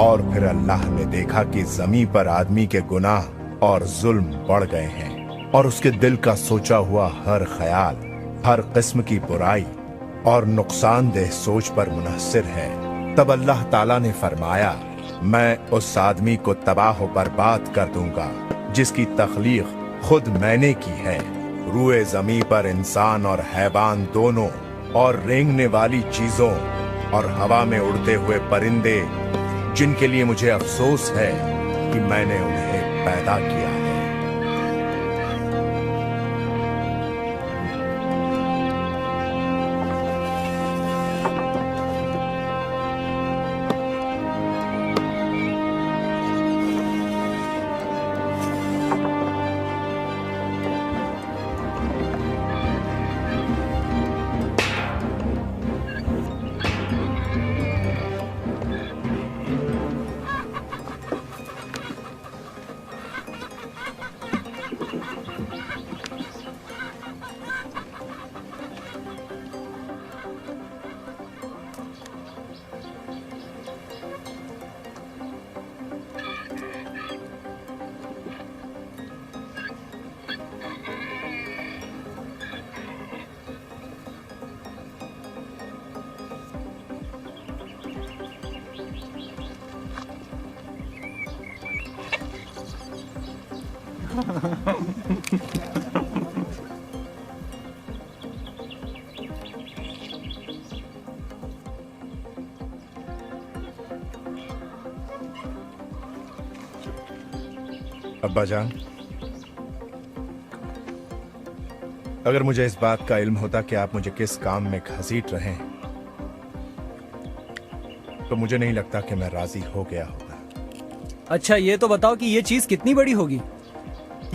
और फिर अल्लाह ने देखा कि ज़मीन पर आदमी के गुनाह और जुल्म बढ़ गए हैं और उसके दिल का सोचा हुआ हर ख्याल हर किस्म की बुराई और नुकसानदेह सोच पर मुनहसिर है। तब अल्लाह ताला ने फरमाया, मैं उस आदमी को तबाह व बर्बाद कर दूंगा जिसकी तख्लीक खुद मैंने की है। रूए ज़मीन पर इंसान और हैवान दोनों और रेंगने वाली चीजों और हवा में उड़ते हुए परिंदे, जिनके लिए मुझे अफसोस है कि मैंने उन्हें पैदा किया है। अब्बा जान, अगर मुझे इस बात का इल्म होता कि आप मुझे किस काम में घसीट रहे हैं, तो मुझे नहीं लगता कि मैं राजी हो गया होता। अच्छा, ये तो बताओ कि ये चीज कितनी बड़ी होगी?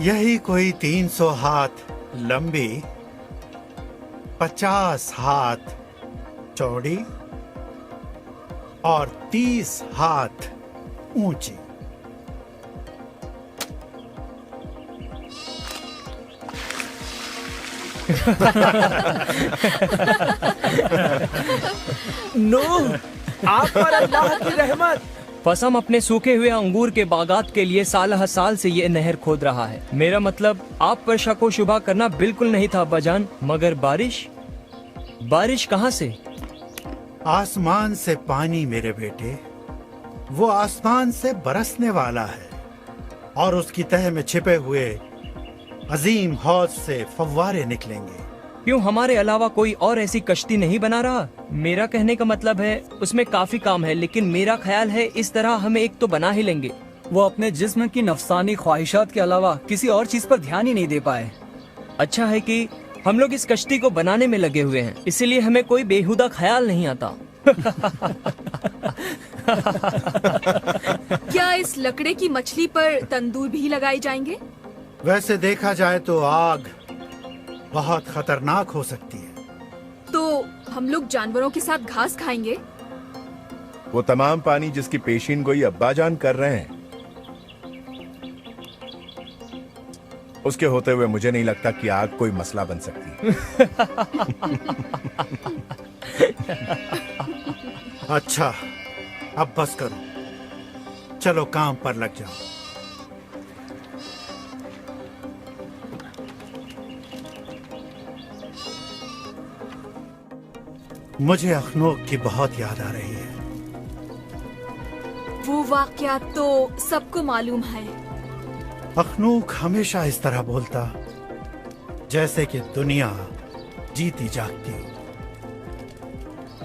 यही कोई 300 हाथ लंबी, 50 हाथ चौड़ी और 30 हाथ ऊंची। नूह, आप पर अल्लाह की रहमत। फसम अपने सूखे हुए अंगूर के बागात के लिए साल हर साल से ये नहर खोद रहा है। मेरा मतलब आप पर शक व शुबा करना बिल्कुल नहीं था अब्बाजान, मगर बारिश कहाँ से? आसमान से पानी मेरे बेटे, वो आसमान से बरसने वाला है और उसकी तह में छिपे हुए अजीम हौज से फव्वारे निकलेंगे। क्यों हमारे अलावा कोई और ऐसी कश्ती नहीं बना रहा? मेरा कहने का मतलब है उसमें काफी काम है, लेकिन मेरा ख्याल है इस तरह हमें एक तो बना ही लेंगे। वो अपने जिस्म की नफसानी ख्वाहिशात के अलावा किसी और चीज पर ध्यान ही नहीं दे पाए। अच्छा है कि हम लोग इस कश्ती को बनाने में लगे हुए हैं, इसीलिए हमें कोई बेहुदा ख्याल नहीं आता। क्या इस लकड़े की मछली पर तंदूर भी लगाए जाएंगे? वैसे देखा जाए तो आग बहुत खतरनाक हो सकती है। तो हम लोग जानवरों के साथ घास खाएंगे? वो तमाम पानी जिसकी पेशीन गोई अब्बा जान कर रहे हैं, उसके होते हुए मुझे नहीं लगता कि आग कोई मसला बन सकती। अच्छा, अब बस करो, चलो काम पर लग जाओ। मुझे अखनूक की बहुत याद आ रही है। वो वाकया तो सबको मालूम है। अखनूक हमेशा इस तरह बोलता जैसे कि दुनिया जीती जागती।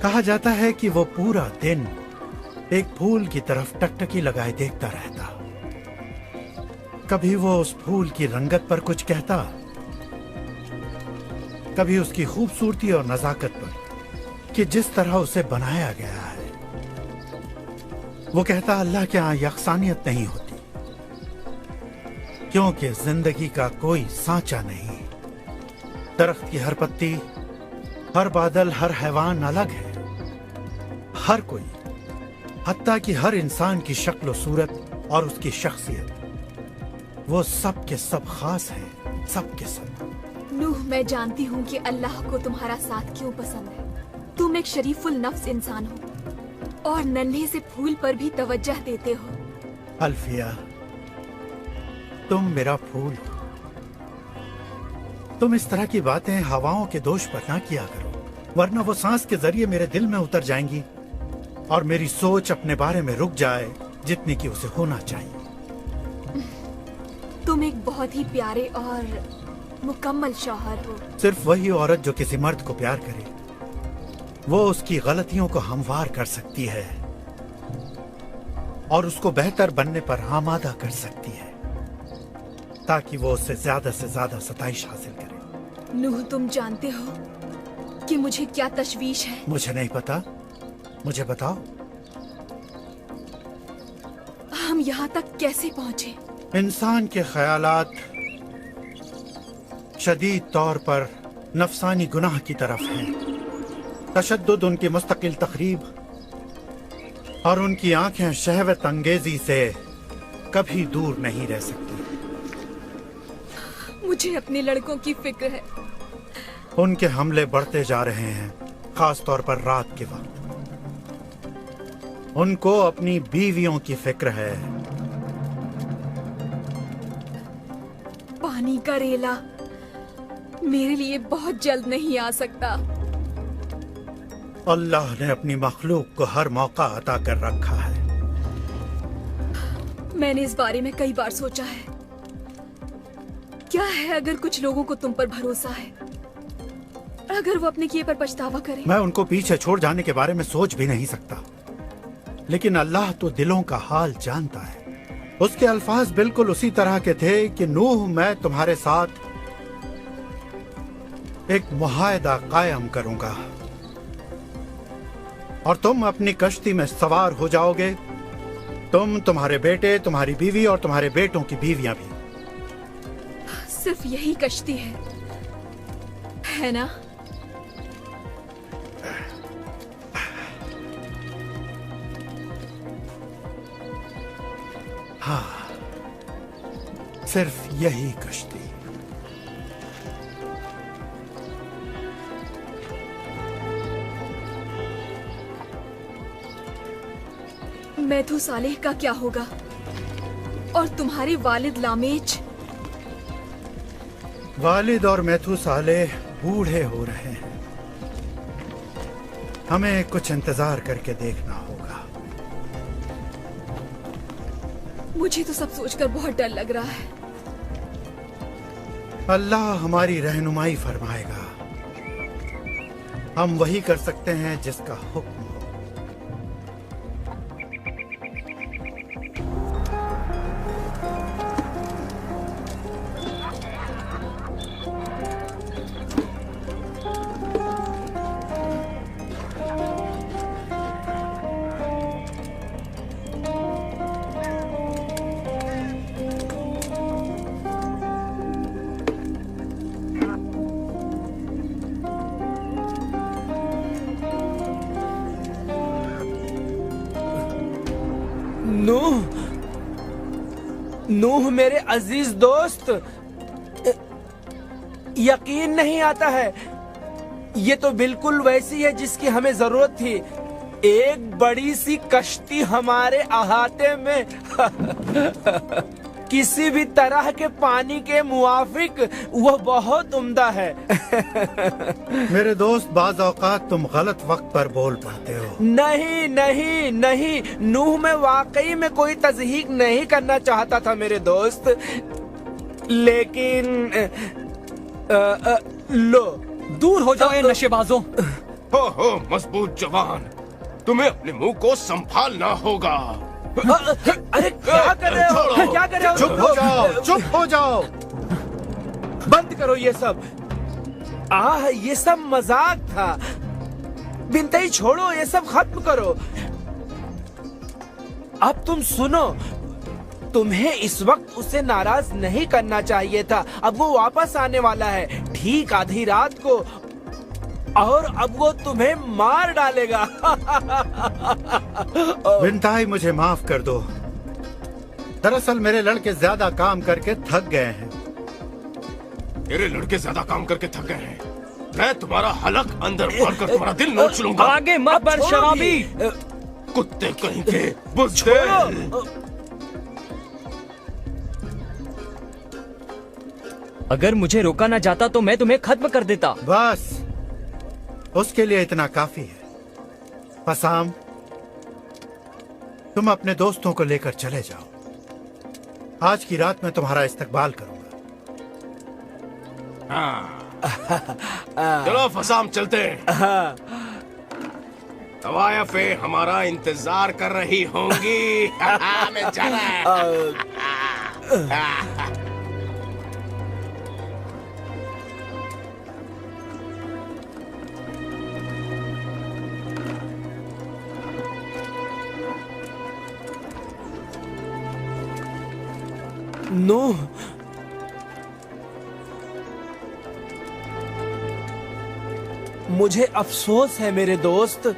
कहा जाता है कि वो पूरा दिन एक फूल की तरफ टकटकी लगाए देखता रहता। कभी वो उस फूल की रंगत पर कुछ कहता, कभी उसकी खूबसूरती और नजाकत पर कि जिस तरह उसे बनाया गया है। वो कहता, अल्लाह के यहाँ यकसानियत नहीं होती, क्योंकि जिंदगी का कोई सांचा नहीं। दरख्त की हर पत्ती, हर बादल, हर हैवान अलग है। हर कोई, हत्ता कि हर इंसान की शक्ल सूरत और उसकी शख्सियत, वो सब के सब खास है, सब के सब। नूह, मैं जानती हूँ कि अल्लाह को तुम्हारा साथ क्यों पसंद है। तुम एक शरीफुल नफ्स इंसान हो और नन्हे से फूल पर भी तवज्जह देते हो। अल्फिया, तुम मेरा फूल हो। तुम इस तरह की बातें हवाओं के दोष पर ना किया करो, वरना वो सांस के जरिए मेरे दिल में उतर जाएंगी और मेरी सोच अपने बारे में रुक जाए जितनी कि उसे होना चाहिए। तुम एक बहुत ही प्यारे और मुकम्मल शौहर हो। सिर्फ वही औरत जो किसी मर्द को प्यार करे, वो उसकी गलतियों को हमवार कर सकती है और उसको बेहतर बनने पर आमादा कर सकती है, ताकि वो उससे ज्यादा से ज्यादा सताइश हासिल करे। नूह, तुम जानते हो कि मुझे क्या तशवीश है? मुझे नहीं पता, मुझे बताओ। हम यहाँ तक कैसे पहुँचे? इंसान के ख्यालात शदीद तौर पर नफसानी गुनाह की तरफ हैं। तशद्दुद उनकी मुस्तकिल तकरीब और उनकी आंखें शहवत अंगेजी से कभी दूर नहीं रह सकती। मुझे अपने लड़कों की फिक्र है। उनके हमले बढ़ते जा रहे हैं, खास तौर पर रात के वक्त। उनको अपनी बीवियों की फिक्र है। पानी का रेला मेरे लिए बहुत जल्द नहीं आ सकता। अल्लाह ने अपनी मखलूक को हर मौका अता कर रखा है। मैंने इस बारे में कई बार सोचा है। क्या है अगर कुछ लोगों को तुम पर भरोसा है, अगर वो अपने किए पर पछतावा करें? मैं उनको पीछे छोड़ जाने के बारे में सोच भी नहीं सकता, लेकिन अल्लाह तो दिलों का हाल जानता है। उसके अल्फाज बिल्कुल उसी तरह के थे कि नूह, मैं तुम्हारे साथ एक मुआहदा कायम करूंगा और तुम अपनी कश्ती में सवार हो जाओगे, तुम, तुम्हारे बेटे, तुम्हारी बीवी और तुम्हारे बेटों की बीवियां भी। सिर्फ यही कश्ती है ना? हाँ, सिर्फ यही कश्ती। मैथुसालेह का क्या होगा? और तुम्हारे वालिद लामेच? वालिद और मैथुसालेह बूढ़े हो रहे हैं। हमें कुछ इंतजार करके देखना होगा। मुझे तो सब सोचकर बहुत डर लग रहा है। अल्लाह हमारी रहनुमाई फरमाएगा। हम वही कर सकते हैं जिसका हुक्म हो। नूह मेरे अजीज दोस्त, यकीन नहीं आता है, ये तो बिल्कुल वैसी है जिसकी हमें जरूरत थी। एक बड़ी सी कश्ती हमारे अहाते में किसी भी तरह के पानी के मुआफिक, वह बहुत उम्दा है। मेरे दोस्त, बाज औकात तुम गलत वक्त पर बोल पाते हो। नहीं नहीं नहीं, नूह में वाकई में कोई तज़हीक नहीं करना चाहता था मेरे दोस्त, लेकिन लो। दूर हो जाओ ये नशेबाजों। हो मजबूत जवान, तुम्हें अपने मुंह को संभालना होगा। अरे क्या कर रहे हो? क्या कर रहे हो? चुप हो जाओ, चुप हो जाओ। बंद करो ये सब। ये सब मजाक था। बिनते छोड़ो, ये सब खत्म करो। अब तुम सुनो, तुम्हें इस वक्त उसे नाराज नहीं करना चाहिए था। अब वो वापस आने वाला है ठीक आधी रात को, और अब वो तुम्हें मार डालेगा। बिनताई, मुझे माफ कर दो। दरअसल मेरे लड़के ज्यादा काम करके थक गए हैं। तेरे लड़के ज्यादा काम करके थक गए हैं। मैं तुम्हारा हलक अंदर भरकर तुम्हारा दिल नोच लूंगा। आगे मत बढ़ शराबी। कुत्ते कहीं के बुज़दिल। अगर मुझे रोका ना जाता तो मैं तुम्हें खत्म कर देता। बस उसके लिए इतना काफी है। फसाम, तुम अपने दोस्तों को लेकर चले जाओ। आज की रात मैं तुम्हारा इस्तकबाल करूंगा। चलो फसाम, चलते हैं। तवायफे हमारा इंतजार कर रही होंगी। मैं जा रहा है। नूह, मुझे अफसोस है मेरे दोस्त,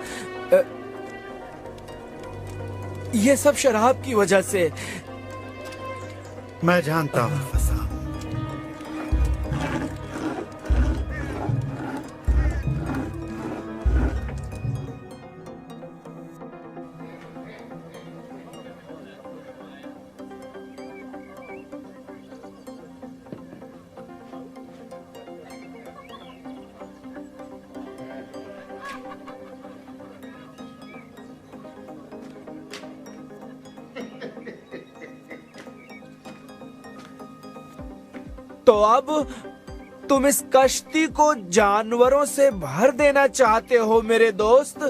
ये सब शराब की वजह से। मैं जानता हूं फसाम। तो अब तुम इस कश्ती को जानवरों से भर देना चाहते हो मेरे दोस्त?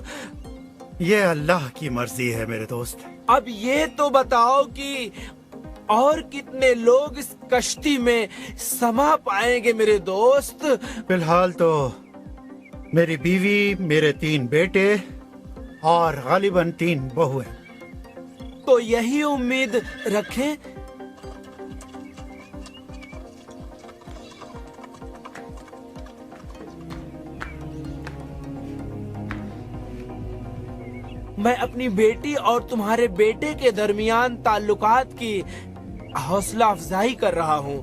ये अल्लाह की मर्जी है मेरे दोस्त। अब ये तो बताओ कि और कितने लोग इस कश्ती में समा पाएंगे मेरे दोस्त? फिलहाल तो मेरी बीवी, मेरे 3 बेटे और गालिबन 3 बहुएं। तो यही उम्मीद रखें। मैं अपनी बेटी और तुम्हारे बेटे के दरमियान ताल्लुकात की हौसला अफजाई कर रहा हूँ।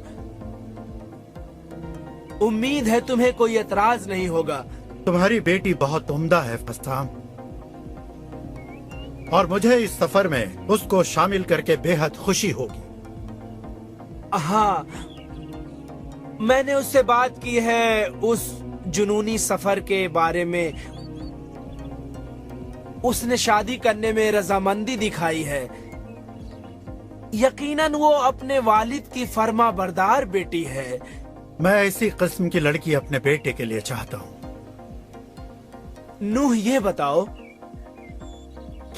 उम्मीद है तुम्हें कोई एतराज नहीं होगा। तुम्हारी बेटी बहुत उम्दा है फसाम, और मुझे इस सफर में उसको शामिल करके बेहद खुशी होगी। हाँ, मैंने उससे बात की है उस जुनूनी सफर के बारे में। उसने शादी करने में रजामंदी दिखाई है। यकीनन वो अपने वालिद की फर्मा बरदार बेटी है। मैं इसी किस्म की लड़की अपने बेटे के लिए चाहता हूँ। नूह, ये बताओ,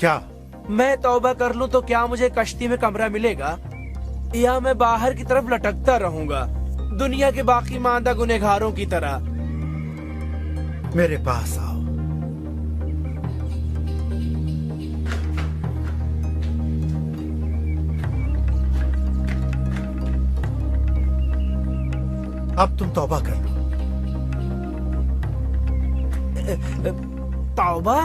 क्या मैं तौबा कर लूं तो क्या मुझे कश्ती में कमरा मिलेगा, या मैं बाहर की तरफ लटकता रहूंगा दुनिया के बाकी मांदा गुनहगारों की तरह? मेरे पास आओ। अब तुम तौबा कर लो। तौबा?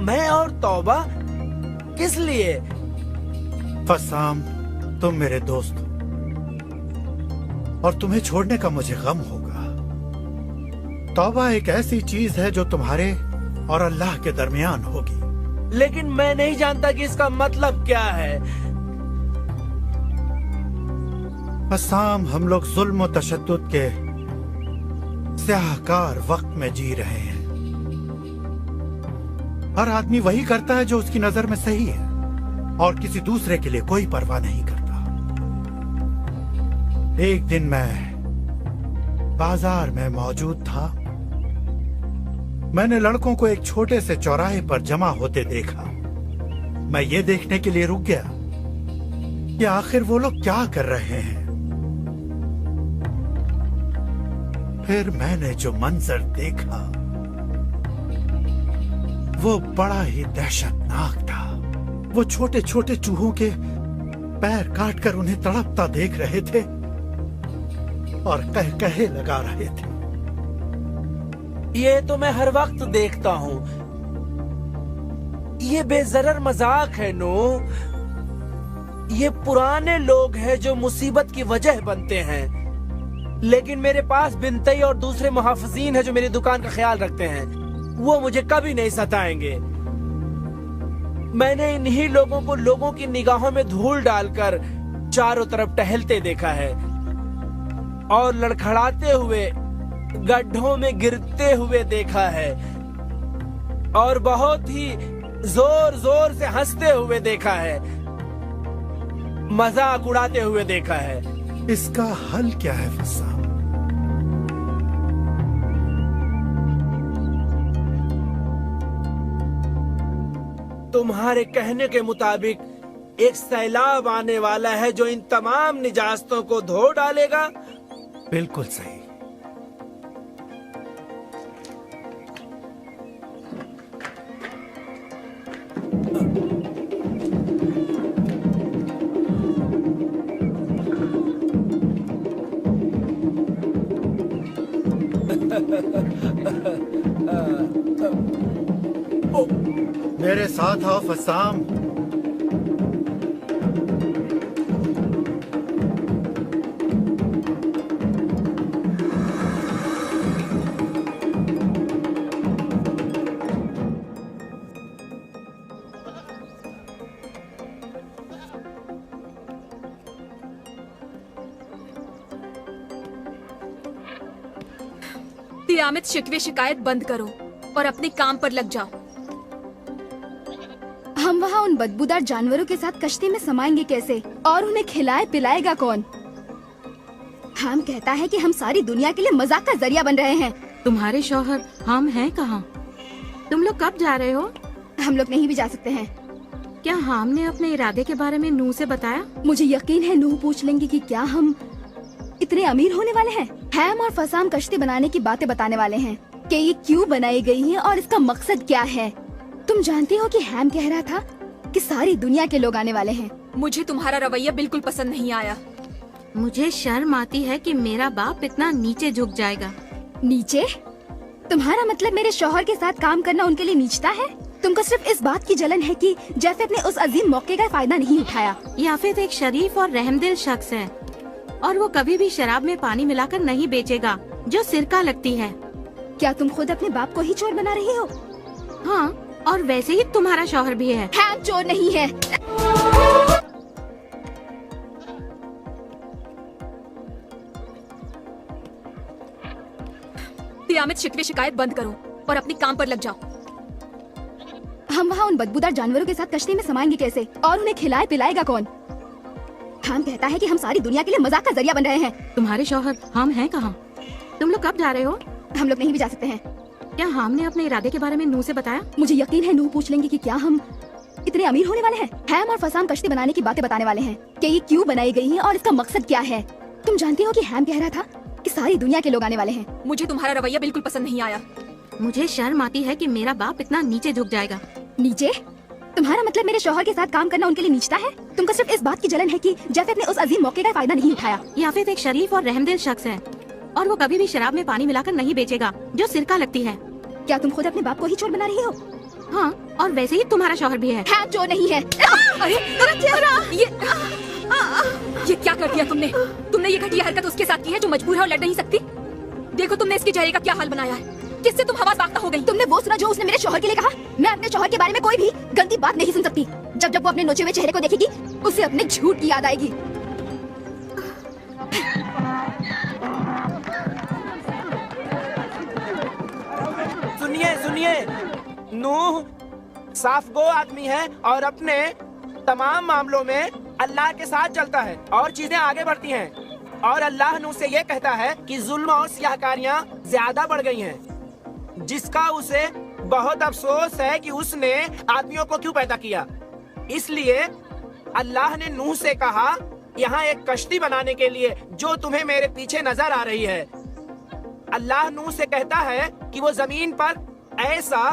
मैं और तौबा? किस लिए? फसाम, तुम मेरे दोस्त हो और तुम्हें छोड़ने का मुझे गम होगा। तौबा एक ऐसी चीज है जो तुम्हारे और अल्लाह के दरमियान होगी। लेकिन मैं नहीं जानता कि इसका मतलब क्या है। फसाम, हम लोग जुल्म और तशद्दुद के स्याहकार वक्त में जी रहे हैं। हर आदमी वही करता है जो उसकी नजर में सही है और किसी दूसरे के लिए कोई परवाह नहीं करता। एक दिन मैं बाजार में मौजूद था। मैंने लड़कों को एक छोटे से चौराहे पर जमा होते देखा। मैं ये देखने के लिए रुक गया कि आखिर वो लोग क्या कर रहे हैं। फिर मैंने जो मंजर देखा वो बड़ा ही दहशतनाक था। वो छोटे छोटे चूहों के पैर काटकर उन्हें तड़पता देख रहे थे और कहे लगा रहे थे। ये तो मैं हर वक्त देखता हूँ। ये बेजरर मजाक है नो। ये पुराने लोग हैं जो मुसीबत की वजह बनते हैं। लेकिन मेरे पास बिनतई और दूसरे मुहाफिजीन हैं जो मेरी दुकान का ख्याल रखते हैं। वो मुझे कभी नहीं सताएंगे। मैंने इन्हीं लोगों को लोगों की निगाहों में धूल डालकर चारों तरफ टहलते देखा है और लड़खड़ाते हुए गड्ढों में गिरते हुए देखा है और बहुत ही जोर जोर से हंसते हुए देखा है, मजाक उड़ाते हुए देखा है। इसका हल क्या है फसाम? तुम्हारे कहने के मुताबिक एक सैलाब आने वाला है जो इन तमाम निजास्तों को धो डालेगा। बिल्कुल सही। मेरे साथ आओ फसाम। तियामत शिकवे शिकायत बंद करो और अपने काम पर लग जाओ। हम वहाँ उन बदबूदार जानवरों के साथ कश्ती में समाएंगे कैसे और उन्हें खिलाए पिलाएगा कौन? हम कहता है कि हम सारी दुनिया के लिए मजाक का जरिया बन रहे हैं। तुम्हारे शौहर हम हैं कहाँ? तुम लोग कब जा रहे हो? हम लोग नहीं भी जा सकते हैं। क्या हाम ने अपने इरादे के बारे में नूह से बताया? मुझे यकीन है नूह पूछ लेंगे कि क्या हम इतने अमीर होने वाले हैं। हैम और फसाम कश्ती बनाने की बातें बताने वाले हैं कि ये क्यों बनाई गई है और इसका मकसद क्या है। तुम जानती हो कि हैम कह रहा था कि सारी दुनिया के लोग आने वाले हैं। मुझे तुम्हारा रवैया बिल्कुल पसंद नहीं आया। मुझे शर्म आती है कि मेरा बाप इतना नीचे झुक जाएगा। नीचे? तुम्हारा मतलब मेरे शौहर के साथ काम करना उनके लिए नीचता है? तुमको सिर्फ इस बात की जलन है कि जाफेद ने उस अजीम मौके का फायदा नहीं उठाया। याफेद एक शरीफ और रहमदिल शख्स है और वो कभी भी शराब में पानी मिलाकर नहीं बेचेगा जो सिरका लगती है। क्या तुम खुद अपने बाप को ही चोर बना रही हो? हाँ, और वैसे ही तुम्हारा शौहर भी है। हैम चोर नहीं है। तियामत शिकवे शिकायत बंद करो और अपने काम पर लग जाओ। हम वहाँ उन बदबूदार जानवरों के साथ कश्ती में समाएंगे कैसे और उन्हें खिलाए पिलाएगा कौन? हम कहता है कि हम सारी दुनिया के लिए मजाक का जरिया बन रहे हैं। तुम्हारे शौहर हम हैं कहाँ? तुम लोग कब जा रहे हो? हम लोग नहीं भी जा सकते हैं। क्या हाम ने अपने इरादे के बारे में नूह से बताया? मुझे यकीन है नूह पूछ लेंगे कि क्या हम इतने अमीर होने वाले हैं। हैम और फसाम कश्ती बनाने की बातें बताने वाले हैं कि ये क्यों बनाई गई है और इसका मकसद क्या है। तुम जानती हो कि हैम कह रहा था कि सारी दुनिया के लोग आने वाले हैं। मुझे तुम्हारा रवैया बिल्कुल पसंद नहीं आया। मुझे शर्म आती है कि मेरा बाप इतना नीचे झुक जाएगा। नीचे? तुम्हारा मतलब मेरे शौहर के साथ काम करना उनके लिए नीचता है? तुमको सिर्फ इस बात की जलन है कि जाफेद ने उस अजीम मौके का फायदा नहीं उठाया। याफेद एक शरीफ और रहमदिल शख्स है और वो कभी भी शराब में पानी मिलाकर नहीं बेचेगा जो सिरका लगती है। क्या तुम खुद अपने बाप को ही चोर बना रही हो? हाँ, और वैसे ही तुम्हारा शौहर भी है। हैम चोर नहीं है। अरे ये क्या कर दिया तुमने? तुमने ये घटिया हरकत उसके साथ की है जो मजबूर है और लड़ नहीं सकती। देखो तुमने इसके चेहरे का क्या हाल बनाया है। किससे तुम हवास बाख्ता हो गई? तुमने वो सुना जो उसने मेरे शौहर के लिए कहा? मैं अपने शौहर के बारे में कोई भी गंदी बात नहीं सुन सकती। जब जब वो अपने नोचे हुए चेहरे को देखेगी उसे अपने झूठ की याद आएगी। सुनिए सुनिए, नूह साफ गो आदमी है और अपने तमाम मामलों में अल्लाह के साथ चलता है और चीजें आगे बढ़ती हैं। और अल्लाह नूह से ये कहता है कि जुल्म और सियाहकारियां ज्यादा बढ़ गई हैं, जिसका उसे बहुत अफसोस है कि उसने आदमियों को क्यों पैदा किया। इसलिए अल्लाह ने नूह से कहा, यहाँ एक कश्ती बनाने के लिए जो तुम्हें मेरे पीछे नजर आ रही है। अल्लाह नूह से कहता है कि वो जमीन पर ऐसा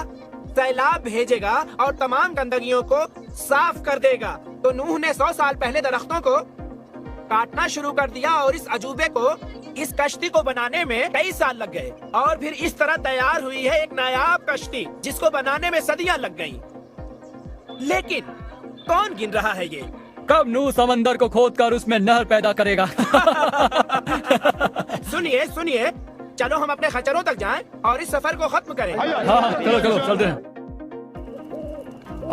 सैलाब भेजेगा और तमाम गंदगियों को साफ कर देगा। तो नूह ने 100 साल पहले दरख्तों को काटना शुरू कर दिया और इस अजूबे को, इस कश्ती को बनाने में कई साल लग गए और फिर इस तरह तैयार हुई है एक नायाब कश्ती जिसको बनाने में सदियां लग गई। लेकिन कौन गिन रहा है ये? कब नूह समंदर को खोदकर उसमें नहर पैदा करेगा? सुनिए सुनिए, चलो हम अपने खच्चरों तक जाएं और इस सफर को खत्म करें। हाँ चलो चलो चलते हैं।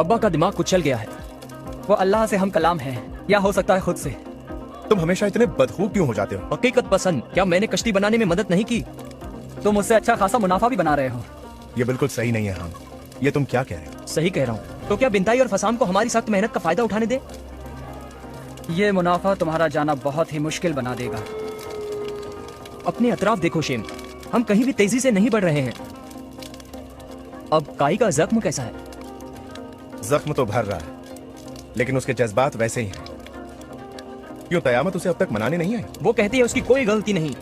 अब्बा का दिमाग कुचल गया है। वो अल्लाह से हम कलाम है, या हो सकता है खुद से। तुम हमेशा इतने बदखूब क्यों हो जाते हो? हकीकत पसंद, क्या मैंने कश्ती बनाने में मदद नहीं की? तुम उससे अच्छा खासा मुनाफा भी बना रहे हो। ये बिल्कुल सही नहीं है। हाँ, ये तुम क्या कह रहे हो? सही कह रहा हूँ। तो क्या बिंताई और फसाम को हमारी सख्त मेहनत का फायदा उठाने दे? ये मुनाफा तुम्हारा जाना बहुत ही मुश्किल बना देगा। अपने अतराफ देखो शेम, हम कहीं भी तेजी से नहीं बढ़ रहे हैं। अब काई का जख्म कैसा है? जख्म तो भर रहा है, लेकिन उसके जज्बात वैसे ही हैं। क्यों कयामत उसे अब तक मनाने नहीं आई? वो कहती है उसकी कोई गलती नहीं।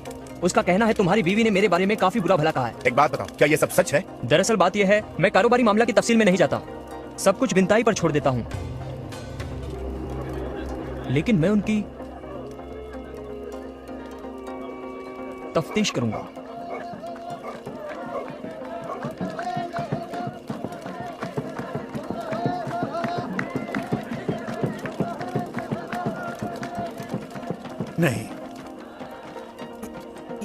उसका कहना है तुम्हारी बीवी ने मेरे बारे में काफी बुरा भला कहा है। एक बात बताओ, क्या ये सब सच है? दरअसल बात यह है, मैं कारोबारी मामला की तफसील में नहीं जाता, सब कुछ बिंताई पर छोड़ देता हूँ। लेकिन मैं उनकी तफ्तीश करूंगा। नहीं,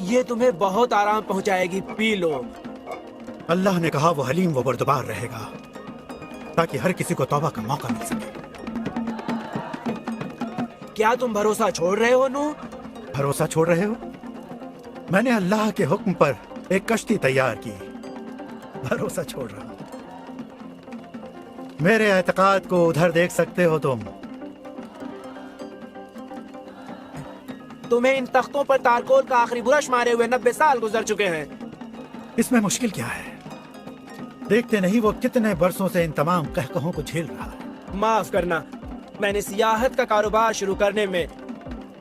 ये तुम्हें बहुत आराम पहुंचाएगी, पी लो। अल्लाह ने कहा वो हलीम व बर्दबार रहेगा ताकि हर किसी को तौबा का मौका मिल सके। क्या तुम भरोसा छोड़ रहे हो नू? भरोसा छोड़ रहे हो? मैंने अल्लाह के हुक्म पर एक कश्ती तैयार की, भरोसा छोड़ रहा हूं। मेरे एतकाद को उधर देख सकते हो तुम। तुम्हें इन तख्तों पर तारकोल का आखिरी बुरश मारे हुए 90 साल गुजर चुके हैं। इसमें मुश्किल क्या है? देखते नहीं वो कितने बरसों से इन तमाम कहकहों को झेल रहा है। माफ करना, मैंने सियाहत का कारोबार शुरू करने में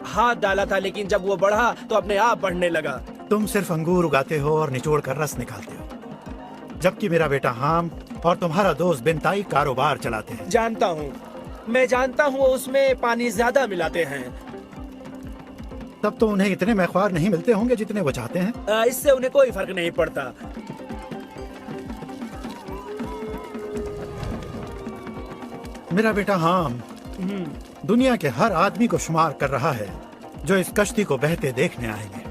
हाथ डाला था, लेकिन जब वो बढ़ा तो अपने आप बढ़ने लगा। तुम सिर्फ अंगूर उगाते हो और निचोड़ कर रस निकालते हो, जबकि मेरा बेटा हाम और तुम्हारा दोस्त बिनताई कारोबार चलाते हैं। जानता हूँ, मैं जानता हूँ, उसमें पानी ज्यादा मिलाते हैं। तब तो उन्हें इतने मैख्वार नहीं मिलते होंगे जितने वो चाहते हैं। इससे उन्हें कोई फर्क नहीं पड़ता। मेरा बेटा हाम दुनिया के हर आदमी को शुमार कर रहा है जो इस कश्ती को बहते देखने आएंगे।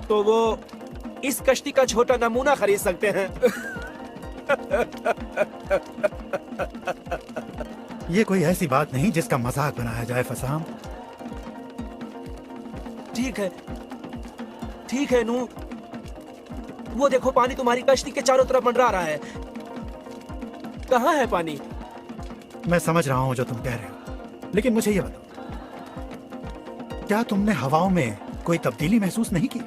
तो वो इस कश्ती का छोटा नमूना खरीद सकते हैं। ये कोई ऐसी बात नहीं जिसका मजाक बनाया जाए फसाम। ठीक है नू। वो देखो, पानी तुम्हारी कश्ती के चारों तरफ मंडरा रहा है। कहाँ है पानी? मैं समझ रहा हूँ जो तुम कह रहे हो, लेकिन मुझे ये बताओ, क्या तुमने हवाओं में कोई तब्दीली महसूस नहीं की?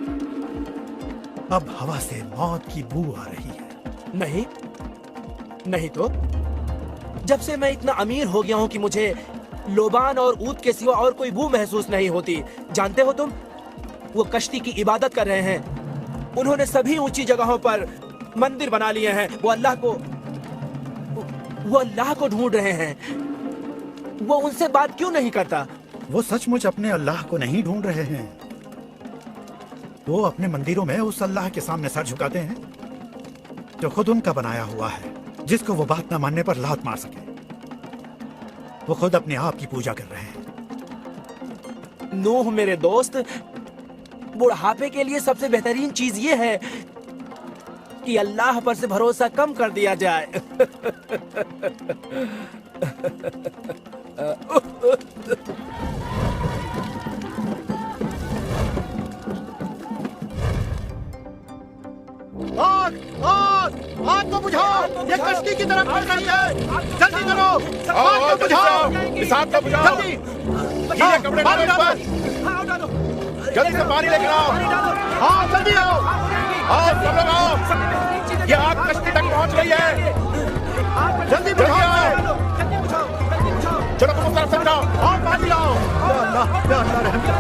अब हवा से मौत की बू आ रही है। नहीं तो जब से मैं इतना अमीर हो गया हूँ कि मुझे लोबान और ऊद के सिवा और कोई बू महसूस नहीं होती। जानते हो तुम, वो कश्ती की इबादत कर रहे हैं। उन्होंने सभी ऊंची जगहों पर मंदिर बना लिए हैं। वो अल्लाह को ढूंढ रहे हैं। वो उनसे बात क्यों नहीं करता? वो सचमुच अपने अल्लाह को नहीं ढूंढ रहे हैं। वो अपने मंदिरों में उस अल्लाह के सामने सर झुकाते हैं जो खुद उनका बनाया हुआ है, जिसको वो बात न मानने पर लात मार सके। वो खुद अपने आप की पूजा कर रहे हैं। नूह मेरे दोस्त, बुढ़ापे के लिए सबसे बेहतरीन चीज ये है कि अल्लाह पर से भरोसा कम कर दिया जाए। आग को बुझाओ, ये कश्ती की तरफ बढ़ रही है। जल्दी करो, आग को बुझाओ, इस आग को बुझाओ। गीले कपड़े डालो इस पर। जल्दी से पानी लेकर आओ। हाँ जल्दी आओ। आओ सब लोग आओ, ये आग कश्ती तक पहुंच गई है। जल्दी बुझाओ। चलो तुम उस तरफ से बुझाओ। हाँ पानी लाओ। या अल्लाह रहम कर।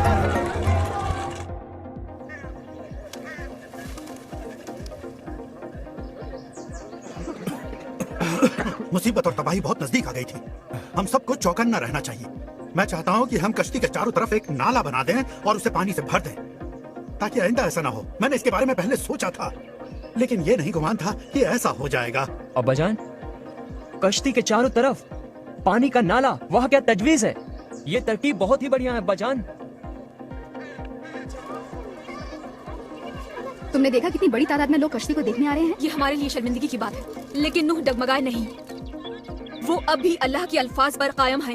मुसीबत और तबाही बहुत नजदीक आ गई थी। हम सबको चौकन्ना रहना चाहिए। मैं चाहता हूँ कि हम कश्ती के चारों तरफ एक नाला बना दें और उसे पानी से भर दें, ताकि आइंदा ऐसा ना हो। मैंने इसके बारे में पहले सोचा था, लेकिन ये नहीं गुमान था कि ऐसा हो जाएगा। अब्बाजान, कश्ती के चारों तरफ पानी का नाला, वह क्या तजवीज है? ये तरकीब बहुत ही बढ़िया है अब्बाजान। तुमने देखा कितनी बड़ी तादाद में लोग कश्ती को देखने आ रहे हैं? ये हमारे लिए शर्मिंदगी की बात है, लेकिन नूह डगमगाए नहीं। वो अब भी अल्लाह के अल्फाज पर कायम है।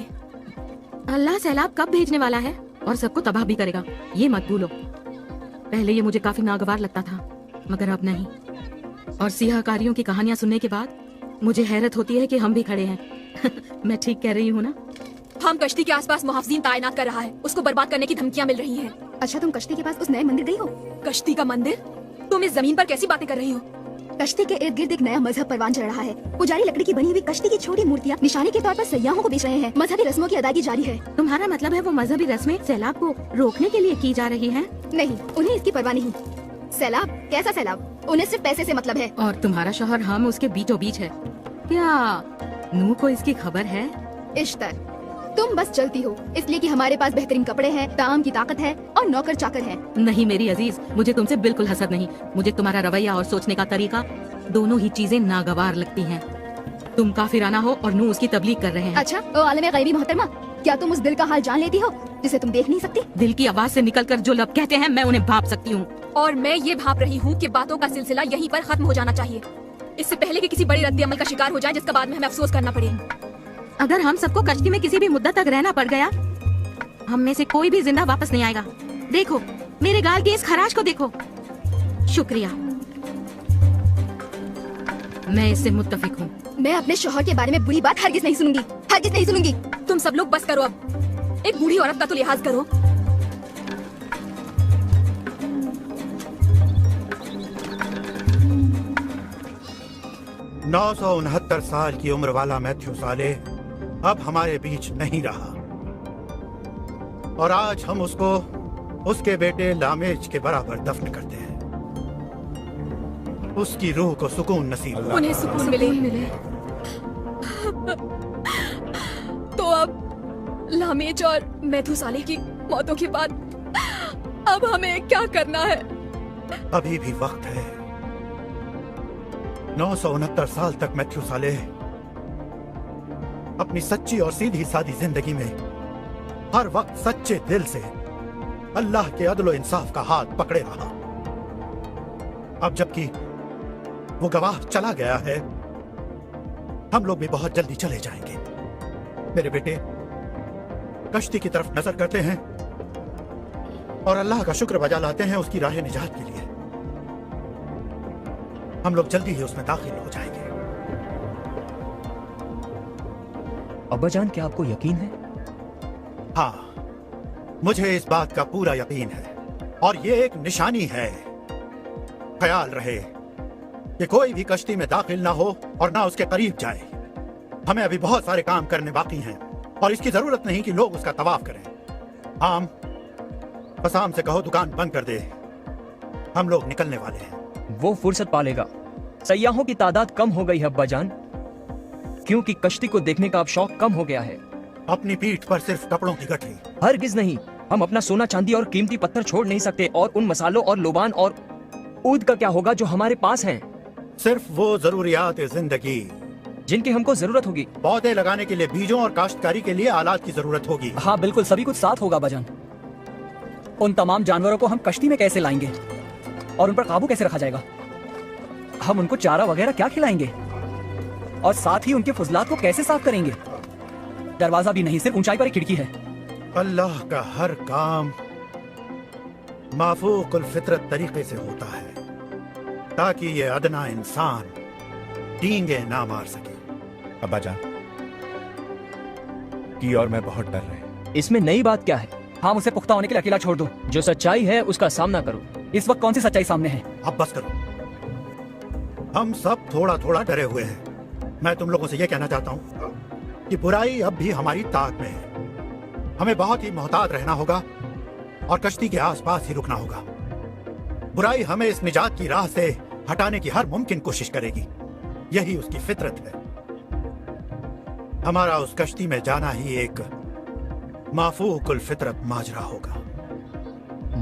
अल्लाह सैलाब कब भेजने वाला है और सबको तबाह भी करेगा, ये मत भूलो। पहले ये मुझे काफी नागवार लगता था, मगर अब नहीं। और सियाहकारियों की कहानियां सुनने के बाद मुझे हैरत होती है कि हम भी खड़े हैं। मैं ठीक कह रही हूँ ना? हम कश्ती के आसपास मुहाफिजीन तैनात कर रहा है, उसको बर्बाद करने की धमकियां मिल रही हैं। अच्छा, तुम कश्ती के पास उस नए मंदिर गई हो? कश्ती का मंदिर? तुम इस जमीन पर कैसी बातें कर रही हो? कश्ती के इर्द गिर्द एक नया मजहब परवान चढ़ रहा है। पुजारी लकड़ी की बनी हुई कश्ती की छोटी मूर्तियाँ निशाने के तौर पर सयाहों को बेच रहे हैं। मजहबी रस्मों की अदायगी जारी है। तुम्हारा मतलब है वो मजहबी रस्में सैलाब को रोकने के लिए की जा रही हैं? नहीं, उन्हें इसकी परवाह नहीं। सैलाब? कैसा सैलाब? उन्हें सिर्फ पैसे से मतलब है। और तुम्हारा शौहर हम उसके बीचों बीच है। क्या नूह को इसकी खबर है? इश्तर, तुम बस चलती हो इसलिए कि हमारे पास बेहतरीन कपड़े हैं, ताम की ताकत है और नौकर चाकर हैं। नहीं मेरी अजीज, मुझे तुमसे बिल्कुल हसद नहीं। मुझे तुम्हारा रवैया और सोचने का तरीका, दोनों ही चीजें नागवार लगती हैं। तुम काफिराना हो और नूह उसकी तबलीग कर रहे हैं। अच्छा, ओ आलम गैबी मोहतरमा, क्या तुम उस दिल का हाल जान लेती हो जिसे तुम देख नहीं सकती? दिल की आवाज से निकलकर जो लब कहते हैं मैं उन्हें भाप सकती हूँ। और मैं ये भाप रही हूँ कि बातों का सिलसिला यहीं पर खत्म हो जाना चाहिए, इससे पहले कि किसी बड़े रद्द अमल का शिकार हो जाए जिसका बाद में हमें अफसोस करना पड़े। अगर हम सबको कश्ती में किसी भी मुद्दत तक रहना पड़ गया, हम में से कोई भी जिंदा वापस नहीं आएगा। देखो मेरे गाल की इस खराश को देखो। शुक्रिया, मैं इससे मुत्तफिक हूँ। मैं अपने शौहर के बारे में बुरी बात हरगिज नहीं सुनूंगी, हरगिज नहीं सुनूंगी। तुम सब लोग बस करो अब, एक बूढ़ी औरत का तो लिहाज करो। 969 साल की उम्र वाला मैथ्यू साले अब हमारे बीच नहीं रहा, और आज हम उसको उसके बेटे लामेज के बराबर दफन करते हैं। उसकी रूह को सुकून नसीब हो। उन्हें सुकून मिले। तो अब लामेज और मैथुसाले की मौतों के बाद अब हमें क्या करना है? अभी भी वक्त है। 969 साल तक मैथ्यू साले अपनी सच्ची और सीधी सादी जिंदगी में हर वक्त सच्चे दिल से अल्लाह के अदल और इंसाफ का हाथ पकड़े रहा। अब जबकि वो गवाह चला गया है, हम लोग भी बहुत जल्दी चले जाएंगे। मेरे बेटे कश्ती की तरफ नजर करते हैं और अल्लाह का शुक्र बजा लाते हैं उसकी राह निजात के लिए। हम लोग जल्दी ही उसमें दाखिल हो जाएंगे। अब्बाजान, क्या आपको यकीन है? हाँ, मुझे इस बात का पूरा यकीन है, और ये एक निशानी है। ख्याल रहे कि कोई भी कश्ती में दाखिल ना हो और ना उसके करीब जाए। हमें अभी बहुत सारे काम करने बाकी हैं और इसकी जरूरत नहीं कि लोग उसका तवाफ करें। आम फसाम से कहो दुकान बंद कर दे, हम लोग निकलने वाले हैं। वो फुर्सत पालेगा। सयाहों की तादाद कम हो गई है अब्बाजान, क्योंकि कश्ती को देखने का अब शौक कम हो गया है। अपनी पीठ पर सिर्फ कपड़ों की गठरी। हरगिज नहीं। हम अपना सोना चांदी और कीमती पत्थर छोड़ नहीं सकते, और उन मसालों और लोबान और ऊद का क्या होगा जो हमारे पास हैं? सिर्फ वो जरूरियात जिंदगी जिनकी हमको जरूरत होगी। पौधे लगाने के लिए बीजों और काश्तकारी के लिए आलात की जरूरत होगी। हाँ बिल्कुल, सभी कुछ साथ होगा बजान। उन तमाम जानवरों को हम कश्ती में कैसे लाएंगे और उन पर काबू कैसे रखा जाएगा? हम उनको चारा वगैरह क्या खिलाएंगे? और साथ ही उनके फुजलात को कैसे साफ करेंगे? दरवाजा भी नहीं, सिर्फ ऊंचाई पर एक खिड़की है। अल्लाह का हर काम माफूकुल फितरत तरीके से होता है, ताकि ये अदना इंसान डींगे ना मार सके। अब्बाजान की और मैं बहुत डर रहे हैं। इसमें नई बात क्या है? हम उसे पुख्ता होने के लिए अकेला छोड़ दो। जो सच्चाई है उसका सामना करो। इस वक्त कौन सी सच्चाई सामने है? अब बस करो, हम सब थोड़ा थोड़ा डरे हुए हैं। मैं तुम लोगों से यह कहना चाहता हूँ कि बुराई अब भी हमारी ताक में है। हमें बहुत ही मोहतात रहना होगा और कश्ती के आसपास ही रुकना होगा। बुराई हमें इस निजात की राह से हटाने की हर मुमकिन कोशिश करेगी, यही उसकी फितरत है। हमारा उस कश्ती में जाना ही एक माफूकुल फितरत माजरा होगा।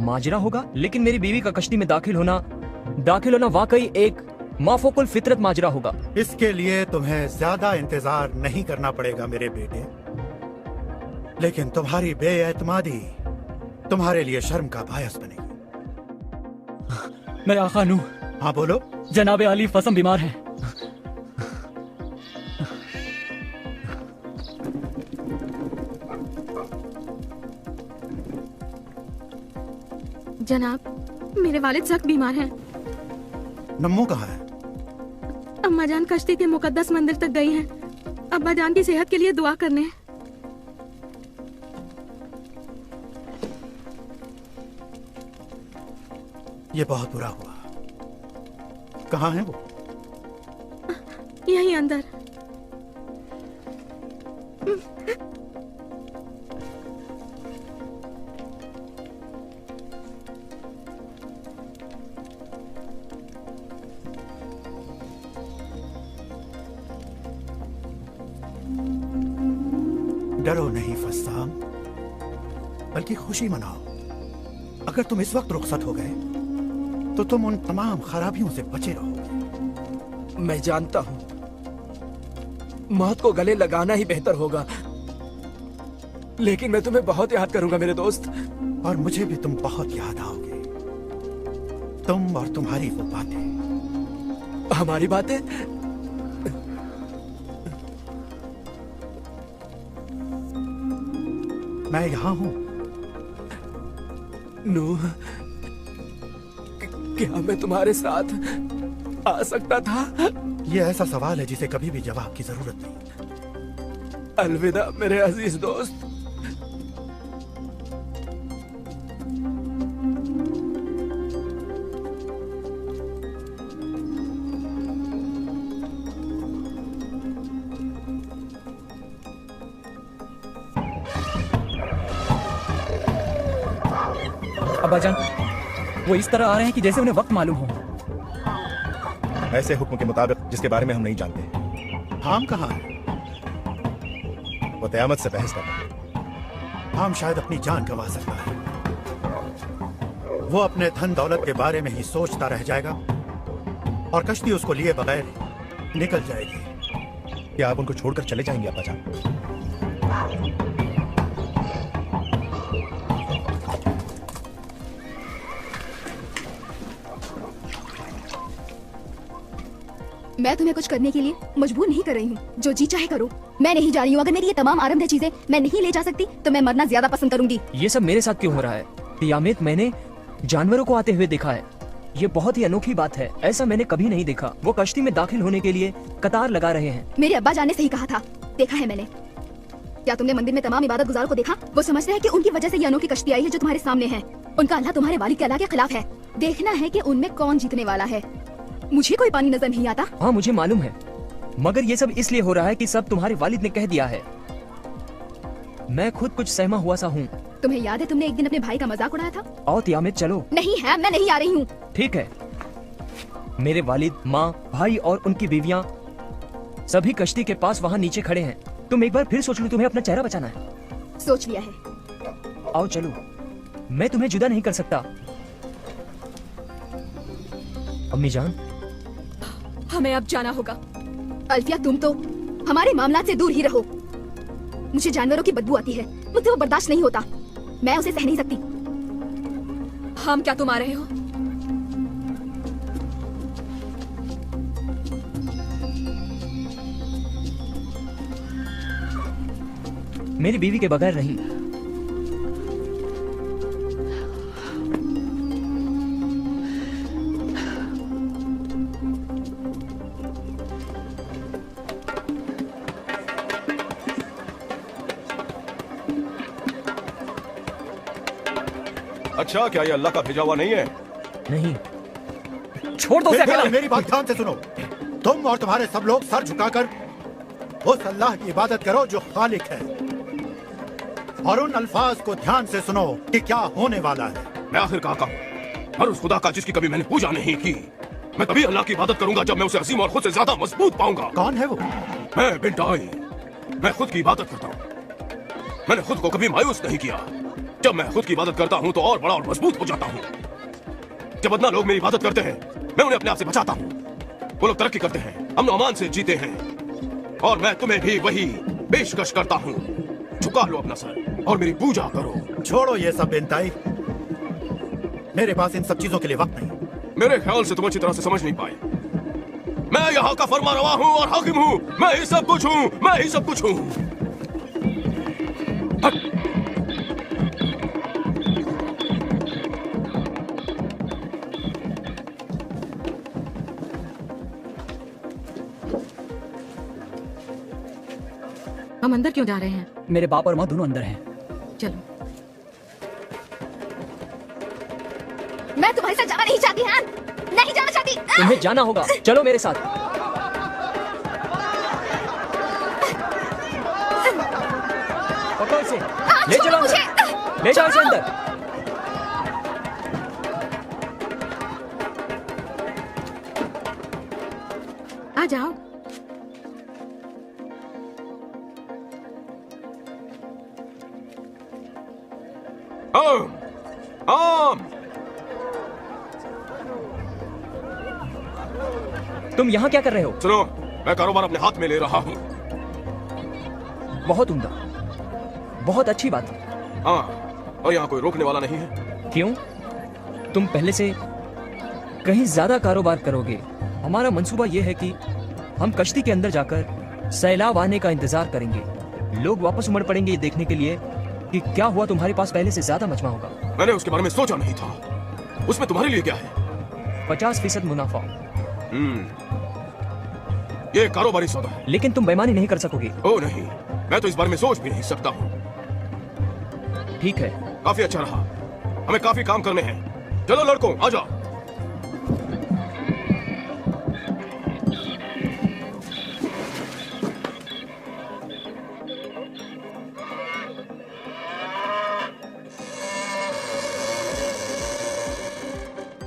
माजरा होगा? लेकिन मेरी बीवी का कश्ती में दाखिल होना वाकई एक माफूकुल फितरत माजरा होगा। इसके लिए तुम्हें ज्यादा इंतजार नहीं करना पड़ेगा मेरे बेटे, लेकिन तुम्हारी बेएतमादी तुम्हारे लिए शर्म का बायस बनेगी। मैं आका नू हाँ बोलो। जनाबे अली फसम बीमार हैं। जनाब, मेरे वालिद सख्त बीमार हैं। नम्मू कहाँ है? अम्मा जान कश्ती के मुकद्दस मंदिर तक गई हैं। अब्बा जान की सेहत के लिए दुआ करने। ये बहुत बुरा हुआ। कहाँ है वो? यहीं अंदर। डरो नहीं फस्साम, बल्कि खुशी मनाओ। अगर तुम इस वक्त रुखसत हो गए तो तुम उन तमाम खराबियों से बचे रहोगे। मैं जानता हूँ मौत को गले लगाना ही बेहतर होगा, लेकिन मैं तुम्हें बहुत याद करूंगा मेरे दोस्त। और मुझे भी तुम बहुत याद आओगे, तुम और तुम्हारी वो बातें। हमारी बातें? मैं यहाँ हूँ। नू, क्या मैं तुम्हारे साथ आ सकता था? ये ऐसा सवाल है जिसे कभी भी जवाब की जरूरत नहीं। अलविदा मेरे अजीज दोस्त। अब्बाजान, वो इस तरह आ रहे हैं कि जैसे उन्हें वक्त मालूम हो। ऐसे हुक्म के मुताबिक जिसके बारे में हम नहीं जानते। हाम कहाँ है? वो क़यामत से बहस कर रहा है। हाम शायद अपनी जान गंवा सकता है। वो अपने धन दौलत के बारे में ही सोचता रह जाएगा और कश्ती उसको लिए बगैर निकल जाएगी। क्या आप उनको छोड़कर चले जाएंगे अब्बाजान? मैं तुम्हें कुछ करने के लिए मजबूर नहीं कर रही हूँ। जो जी चाहे करो। मैं नहीं जा रही हूँ। अगर मेरी ये तमाम आरामदेह चीजें मैं नहीं ले जा सकती तो मैं मरना ज्यादा पसंद करूंगी। ये सब मेरे साथ क्यों हो रहा है? क़यामत मैंने जानवरों को आते हुए देखा है। ये बहुत ही अनोखी बात है, ऐसा मैंने कभी नहीं देखा। वो कश्ती में दाखिल होने के लिए कतार लगा रहे हैं। मेरे अब्बा जान ने सही कहा था, देखा है मैंने। क्या तुमने मंदिर में तमाम इबादत गुजारों को देखा? वो समझते हैं कि उनकी वजह से ये अनोखी कश्ती आई है जो तुम्हारे सामने है। उनका अल्लाह तुम्हारे वालिद के अल्लाह के खिलाफ है। देखना है कि उनमें कौन जीतने वाला है। मुझे कोई पानी नजर नहीं आता। हाँ मुझे मालूम है, मगर ये सब इसलिए हो रहा है कि सब तुम्हारे वालिद ने कह दिया है। मैं खुद कुछ सहमा हुआ सा हूँ। तुम्हें याद है तुमने एक दिन अपने भाई का मजाक उड़ाया था? आओ क़यामत चलो। नहीं है, मैं नहीं आ रही हूँ। ठीक है, मेरे वालिद, माँ, भाई और उनकी बीवियाँ सभी कश्ती के पास वहाँ नीचे खड़े हैं। तुम एक बार फिर सोच लो, तुम्हें अपना चेहरा बचाना है। सोच लिया है। आओ चलो, मैं तुम्हें जुदा नहीं कर सकता। अम्मी जान, हमें अब जाना होगा। अल्फिया, तुम तो हमारे मामलात से दूर ही रहो। मुझे जानवरों की बदबू आती है, मुझसे वो बर्दाश्त नहीं होता। मैं उसे सह नहीं सकती। हम क्या तुम आ रहे हो? मेरी बीवी के बगैर नहीं। अच्छा, क्या ये अल्लाह का भेजा हुआ नहीं है? नहीं। छोड़ दो उसे अकेला। मेरी बात ध्यान से सुनो। तुम और तुम्हारे सब लोग सर झुकाकर उस अल्लाह की इबादत करो जो खालिक है, और उन अल्फाज को ध्यान से सुनो कि क्या होने वाला है। मैं आखिर कहाँ का हूँ? और उस खुदा का जिसकी कभी मैंने पूजा नहीं की। मैं तभी अल्लाह की इबादत करूंगा जब मैं उसे अजीम और खुद से ज्यादा मजबूत पाऊंगा। कौन है वो? मैं बिन आई। मैं खुद की इबादत करता हूँ। मैंने खुद को कभी मायूस नहीं किया। जब मैं खुद की इबादत करता हूँ तो और बड़ा और मजबूत हो जाता हूँ। जब अदना लोग मेरी इबादत करते हैं, मैं उन्हें अपने आप से बचाता हूँ। वो लोग तरक्की करते हैं, अमन अमान से जीते हैं, और मैं तुम्हें भी वही पेशकश करता हूँ। झुका लो अपना सर और मेरी पूजा करो। छोड़ो ये सब बेनताई, मेरे पास इन सब चीजों के लिए वक्त नहीं। मेरे ख्याल से तुम अच्छी तरह से समझ नहीं पाए। मैं यहाँ का फरमारवा हूँ और हाकिम हूँ। मैं ही सब कुछ हूँ, मैं ही सब कुछ हूँ। हम अंदर क्यों जा रहे हैं? मेरे बाप और माँ दोनों अंदर हैं। चलो। मैं तुम्हारे साथ जाना नहीं चाहती, हाँ नहीं जाना चाहती। तुम्हें जाना होगा, चलो मेरे साथ। पकड़ो इसे, ले चलो अंदर। ले जाओ इसे अंदर। आ जाओ। आम, आम। तुम यहाँ क्या कर रहे हो? सुनो, मैं कारोबार अपने हाथ में ले रहा हूँ। बहुत उम्दा, बहुत अच्छी बात। हाँ, और यहाँ कोई रोकने वाला नहीं है। क्यों? तुम पहले से कहीं ज्यादा कारोबार करोगे। हमारा मंसूबा ये है कि हम कश्ती के अंदर जाकर सैलाब आने का इंतजार करेंगे। लोग वापस उमड़ पड़ेंगे ये देखने के लिए कि क्या हुआ तुम्हारे पास पहले से ज्यादा मजमा होगा। मैंने उसके बारे में सोचा नहीं था। उसमें तुम्हारे लिए क्या है? 50% मुनाफा। ये कारोबारी सौदा है। लेकिन तुम बेईमानी नहीं कर सकोगे। ओ नहीं, मैं तो इस बारे में सोच भी नहीं सकता हूँ। ठीक है, काफी अच्छा रहा। हमें काफी काम करने हैं। चलो लड़कों, आ जाओ।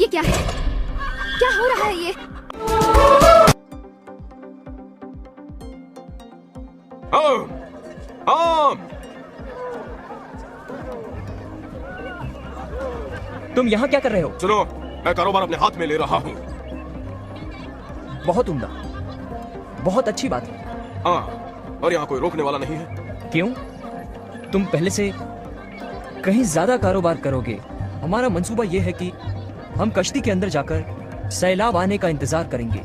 ये क्या है? क्या हो रहा है ये? आम, आम। तुम यहाँ क्या कर रहे हो? सुनो, मैं कारोबार अपने हाथ में ले रहा हूँ। बहुत उम्दा, बहुत अच्छी बात। हाँ, और यहाँ कोई रोकने वाला नहीं है। क्यों? तुम पहले से कहीं ज्यादा कारोबार करोगे। हमारा मंसूबा ये है कि हम कश्ती के अंदर जाकर सैलाब आने का इंतजार करेंगे।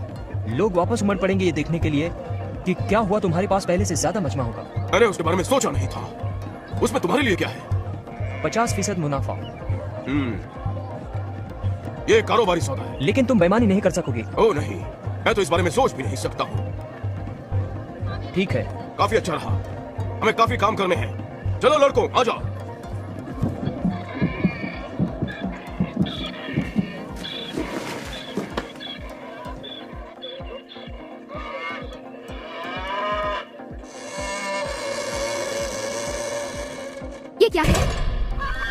लोग वापस उमड़ पड़ेंगे ये देखने के लिए कि क्या हुआ तुम्हारे पास पहले से ज्यादा मजमा होगा। मैंने उसके बारे में सोचा नहीं था। उसमें तुम्हारे लिए क्या है? 50% मुनाफा। ये कारोबारी सौदा है। लेकिन तुम बेईमानी नहीं कर सकोगे। ओ नहीं, मैं तो इस बारे में सोच भी नहीं सकता हूँ। ठीक है, काफी अच्छा रहा। हमें काफी काम करने हैं। चलो लड़कों, आ जाओ। ये क्या है?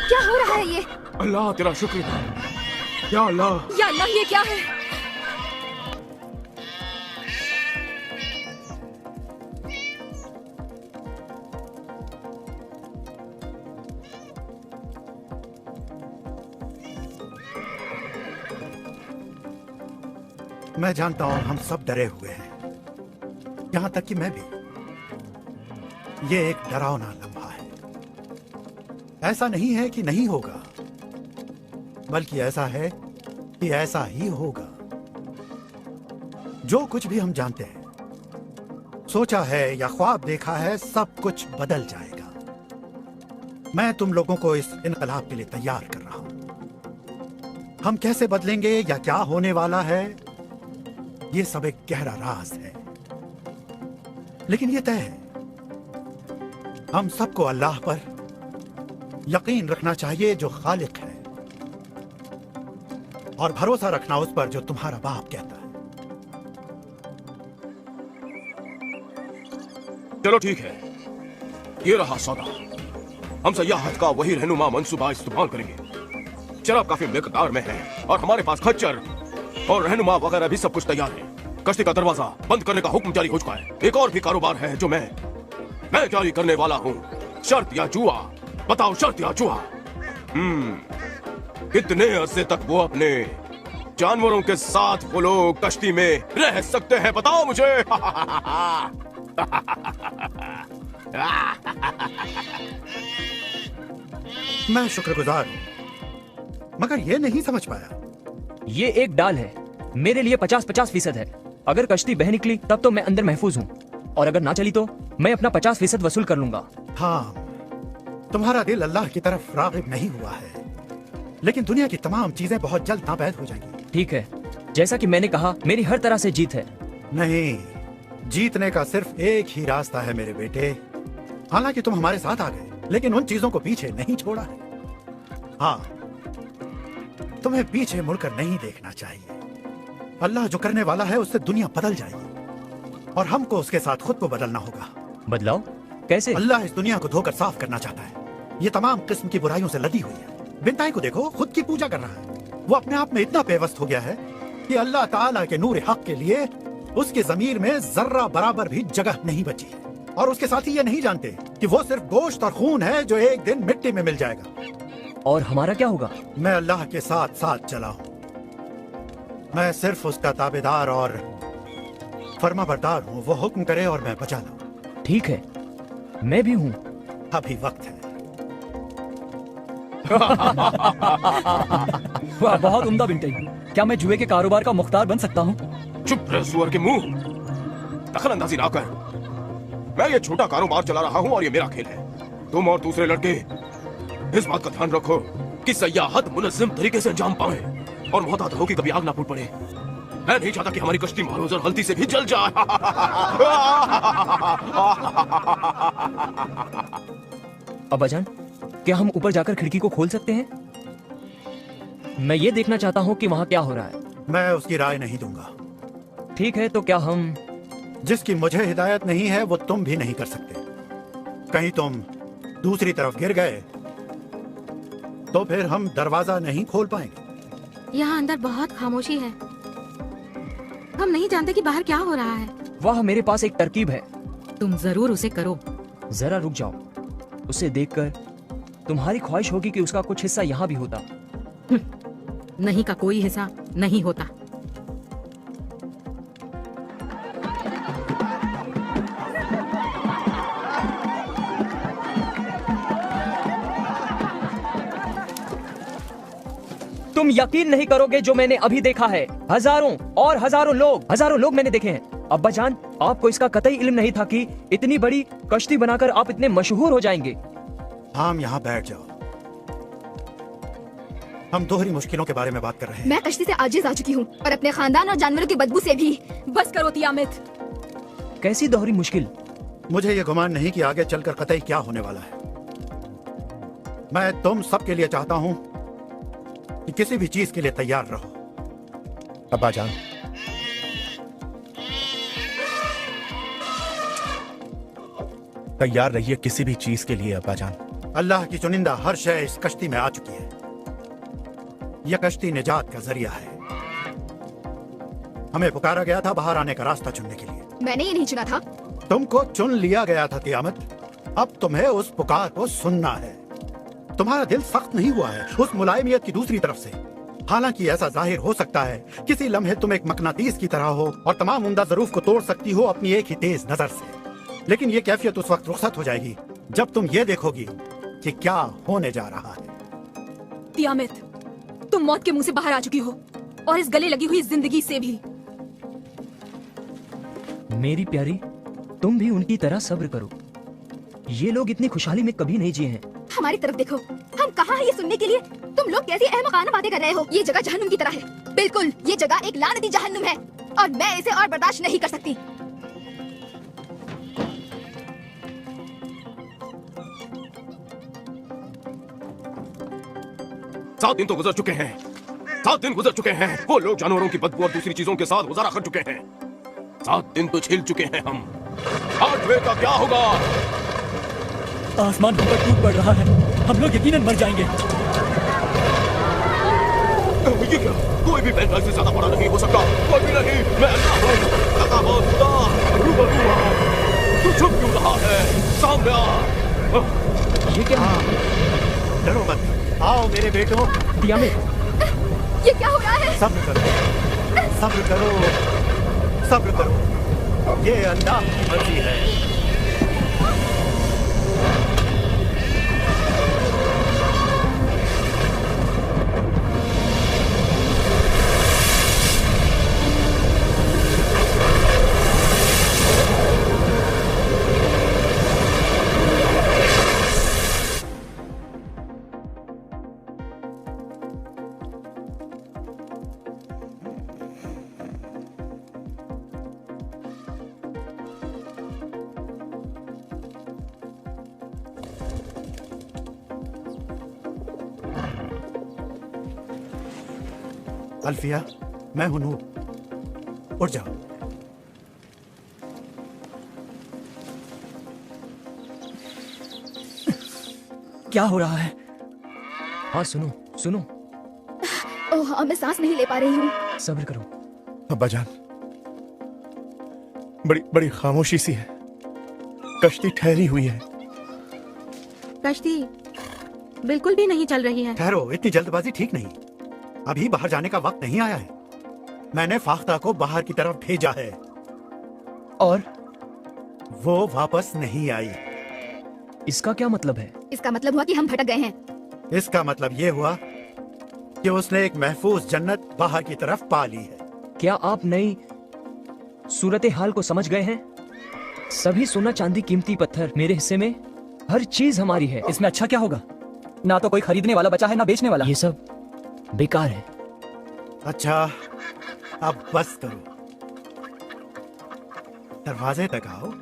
क्या हो रहा है ये? अल्लाह तेरा शुक्र। या अल्लाह, या अल्लाह, ये क्या है? मैं जानता हूं हम सब डरे हुए हैं, यहां तक कि मैं भी। ये एक डरावना लम्हा है। ऐसा नहीं है कि नहीं होगा, बल्कि ऐसा है कि ऐसा ही होगा। जो कुछ भी हम जानते हैं, सोचा है या ख्वाब देखा है, सब कुछ बदल जाएगा। मैं तुम लोगों को इस इनकलाब के लिए तैयार कर रहा हूं। हम कैसे बदलेंगे या क्या होने वाला है, ये सब एक गहरा राज है। लेकिन ये तय है, हम सबको अल्लाह पर यकीन रखना चाहिए जो खालिक है, और भरोसा रखना उस पर जो तुम्हारा बाप कहता है। चलो ठीक है, ये रहा सौदा। हम सयाहत का वही रहनुमा मंसूबा इस्तेमाल करेंगे। शराब काफी मिकदार में है और हमारे पास खच्चर और रहनुमा वगैरह भी सब कुछ तैयार है। कश्ती का दरवाजा बंद करने का हुक्म जारी हो चुका है। एक और भी कारोबार है जो मैं जारी करने वाला हूँ। शर्त या जुआ? बताओ, शर्त या जुआ? कितने अरसे तक वो अपने जानवरों के साथ वो लोग कश्ती में रह सकते हैं? बताओ मुझे। मैं शुक्रगुजार हूं, मगर यह नहीं समझ पाया ये एक डाल है, मेरे लिए 50-50% है। अगर कश्ती बह निकली तब तो मैं अंदर महफूज हूँ, और अगर ना चली तो मैं अपना 50% वसूल कर लूंगा। हाँ, तुम्हारा दिल अल्लाह की तरफ राग़िब नहीं हुआ है, लेकिन दुनिया की तमाम चीजें बहुत जल्द नापैद हो जाएंगी। ठीक है, जैसा कि मैंने कहा, मेरी हर तरह से जीत है। नहीं, जीतने का सिर्फ एक ही रास्ता है मेरे बेटे। हालांकि तुम हमारे साथ आ गए, लेकिन उन चीजों को पीछे नहीं छोड़ा है। हाँ, तुम्हें पीछे मुड़कर नहीं देखना चाहिए। अल्लाह जो करने वाला है उससे दुनिया बदल जाएगी, और हमको उसके साथ खुद को बदलना होगा। बदलाव कैसे? अल्लाह इस दुनिया को धोकर साफ करना चाहता है। ये तमाम किस्म की बुराइयों से लदी हुई है। बिनताई को देखो, खुद की पूजा कर रहा है। वो अपने आप में इतना बेवस्त हो गया है कि अल्लाह ताला के नूर हक के लिए उसके ज़मीर में जर्रा बराबर भी जगह नहीं बची है। और उसके साथी ये नहीं जानते कि वो सिर्फ गोश्त और खून है जो एक दिन मिट्टी में मिल जाएगा। और हमारा क्या होगा? मैं अल्लाह के साथ साथ चला हूँ। मैं सिर्फ उसका ताबेदार और फर्माबरदार हूँ। वो हुक्म करे और मैं बचा लूँ। ठीक है, मैं भी हूँ। अभी वक्त है। वाह, बहुत उम्दा बिनताई। क्या मैं जुए के कारोबार का मुख्तार बन सकता हूँ? चुप रहे सुअर के मुंह, दखल अंदाजी ना कर। मैं ये छोटा कारोबार चला रहा हूँ और ये मेरा खेल है। तुम और दूसरे लड़के इस बात का ध्यान रखो कि सयाहत मुनज़्ज़म तरीके से अंजाम पाए, और मोहतात रहो कि कभी आग ना फूट पड़े। मैं नहीं चाहता कि हमारी कश्ती मारूज और हल्दी से भी जल जाए। अब्बाजान, क्या हम ऊपर जाकर खिड़की को खोल सकते हैं? मैं ये देखना चाहता हूँ कि वहाँ क्या हो रहा है। मैं उसकी राय नहीं दूंगा। ठीक है, तो क्या हम... जिसकी मुझे हिदायत नहीं है वो तुम भी नहीं कर सकते। कहीं तुम दूसरी तरफ गिर गए तो फिर हम दरवाजा नहीं खोल पाएंगे। यहाँ अंदर बहुत खामोशी है। हम नहीं जानते कि बाहर क्या हो रहा है। वाह, मेरे पास एक तरकीब है। तुम जरूर उसे करो। जरा रुक जाओ। उसे देखकर तुम्हारी ख्वाहिश होगी कि उसका कुछ हिस्सा यहाँ भी होता। नहीं का कोई हिस्सा नहीं होता। तुम यकीन नहीं करोगे जो मैंने अभी देखा है। हजारों और हजारों लोग मैंने देखे हैं। अब्बा जान, आपको इसका कतई इल्म नहीं था कि इतनी बड़ी कश्ती बनाकर आप इतने मशहूर हो जाएंगे। हम यहाँ बैठ जाओ। हम दोहरी मुश्किलों के बारे में बात कर रहे हैं। मैं कश्ती से आजिज आ चुकी हूँ, और अपने खानदान और जानवरों की बदबू से भी। बस करो तियामत। कैसी दोहरी मुश्किल? मुझे ये गुमान नहीं कि आगे चलकर कतई क्या होने वाला है। मैं तुम सब के लिए चाहता हूँ कि किसी भी चीज के लिए तैयार रहो। अब्बा जान, तैयार रहिए किसी भी चीज के लिए। अब्बा जान, अल्लाह की चुनिंदा हर शय इस कश्ती में आ चुकी है। यह कश्ती निजात का जरिया है। हमें पुकारा गया था बाहर आने का रास्ता चुनने के लिए। मैंने ये नहीं चुना था। तुमको चुन लिया गया था तियामत। अब तुम्हें उस पुकार को सुनना है। तुम्हारा दिल सख्त नहीं हुआ है उस मुलायमियत की दूसरी तरफ से। हालांकि ऐसा जाहिर हो सकता है किसी लम्हे तुम एक मकनातीस की तरह हो और तमाम उम्दा ज़रूफ को तोड़ सकती हो अपनी एक ही तेज नजर से। लेकिन ये कैफियत उस वक्त रुखसत हो जाएगी जब तुम ये देखोगी कि क्या होने जा रहा है। तियामत, तुम मौत के मुंह से बाहर आ चुकी हो, और इस गले लगी हुई जिंदगी से भी। मेरी प्यारी, तुम भी उनकी तरह सब्र करो। ये लोग इतनी खुशहाली में कभी नहीं जिए हैं। हमारी तरफ देखो, हम कहाँ हैं ये सुनने के लिए? तुम लोग कैसी अहमकाना बातें कर रहे हो। ये जगह जहन्नुम की तरह है। बिल्कुल, ये जगह एक लानती जहन्नुम है, और मैं इसे और बर्दाश्त नहीं कर सकती। सात दिन तो गुजर चुके हैं। 7 दिन गुजर चुके हैं। वो लोग जानवरों की बदबू और दूसरी चीजों के साथ गुजारा कर चुके हैं। 7 दिन तो झेल चुके हैं हम। 8वें का क्या होगा? आसमान हम पर टूट पड़ रहा है। हम लोग यकीनन मर जाएंगे। ये क्या? कोई भी बैल से ज्यादा बड़ा नहीं हो सकता। कोई भी नहीं। मैं अल्लाह हूँ। तकाबुर रूबरू हूँ। तू चुप क्यों रहा है? सामने आ। ये क्या है? डरो मत। आओ मेरे बेटों। तियामत, ये क्या हो रहा है? सब्र करो, सब्र करो, सब्र करो। ये अल्लाह की मर्जी है। अल्फिया, मैं हूं नूर। उठ जाओ। क्या हो रहा है? हाँ सुनो सुनो, ओह हाँ, मैं सांस नहीं ले पा रही हूँ। सब्र करो। अब्बा जान, बड़ी बड़ी खामोशी सी है। कश्ती ठहरी हुई है। कश्ती बिल्कुल भी नहीं चल रही है। ठहरो, इतनी जल्दबाजी ठीक नहीं। अभी बाहर जाने का वक्त नहीं आया है। मैंने फाख्ता को बाहर की तरफ भेजा है और वो वापस नहीं आई। इसका क्या मतलब है? इसका मतलब हुआ कि हम भटक गए हैं। इसका मतलब ये हुआ कि उसने एक महफूज जन्नत बाहर की तरफ पा ली है। क्या आप नई सूरत हाल को समझ गए हैं? सभी सोना चांदी कीमती पत्थर मेरे हिस्से में, हर चीज हमारी है। इसमें अच्छा क्या होगा? ना तो कोई खरीदने वाला बचा है, ना बेचने वाला। ये सब बेकार है। अच्छा, अब बस करो। दरवाजे तक आओ।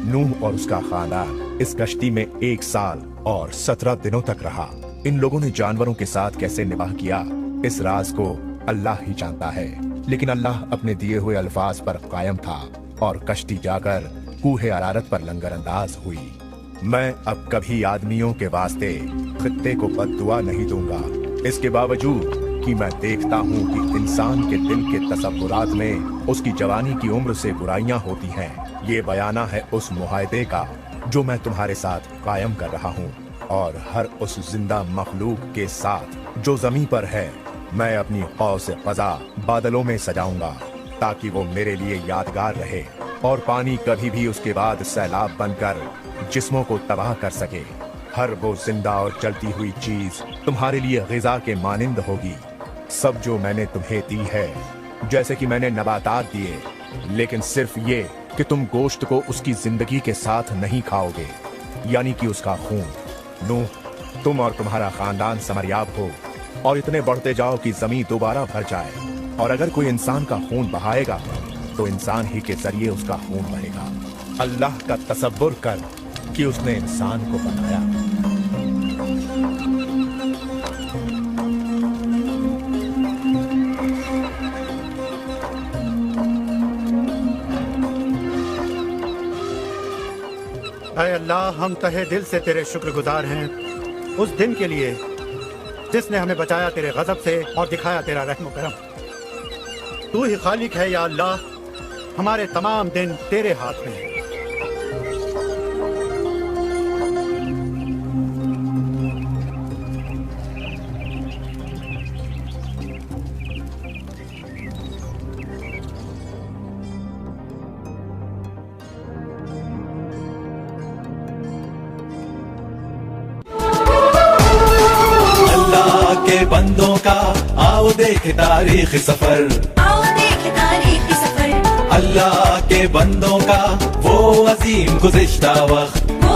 नूह और उसका खानदान इस कश्ती में 1 साल और 17 दिनों तक रहा। इन लोगों ने जानवरों के साथ कैसे निभाह किया, इस राज को अल्लाह ही जानता है। लेकिन अल्लाह अपने दिए हुए अल्फाज पर कायम था और कश्ती जाकर कूहे अरारत पर लंगरअंदाज हुई। मैं अब कभी आदमियों के वास्ते खित्ते को बद्दुआ नहीं दूंगा, इसके बावजूद कि मैं देखता हूँ कि इंसान के दिल के तसव्वुरात में उसकी जवानी की उम्र से बुराइयां होती हैं। ये बयाना है उस मुआहदे का जो मैं तुम्हारे साथ कायम कर रहा हूँ, और हर उस जिंदा मखलूक के साथ जो जमीन पर है। मैं अपनी कौस क़ज़ा बादलों में सजाऊंगा ताकि वो मेरे लिए यादगार रहे, और पानी कभी भी उसके बाद सैलाब बनकर जिस्मों को तबाह कर सके। हर वो जिंदा और चलती हुई चीज तुम्हारे लिए ग़िज़ा के मानिंद होगी। सब जो मैंने तुम्हें दी है, जैसे कि मैंने नबातात दिए, लेकिन सिर्फ ये कि तुम गोश्त को उसकी जिंदगी के साथ नहीं खाओगे, यानी कि उसका खून। नूह, तुम और तुम्हारा खानदान समरियाब हो और इतने बढ़ते जाओ कि जमीन दोबारा भर जाए। और अगर कोई इंसान का खून बहाएगा तो इंसान ही के जरिए उसका खून बहेगा। अल्लाह का तसव्वुर कर कि उसने इंसान को बनाया। ऐ अल्लाह, हम तहे दिल से तेरे शुक्रगुजार हैं उस दिन के लिए जिसने हमें बचाया तेरे गजब से और दिखाया तेरा रहम करम। तू ही खालिक है या अल्लाह, हमारे तमाम दिन तेरे हाथ में है। के बंदों का आओ देखे तारीख सफर, आओ देखे तारीख सफर। अल्लाह के बंदों का वो अजीम गुज़िश्ता वक्त, वो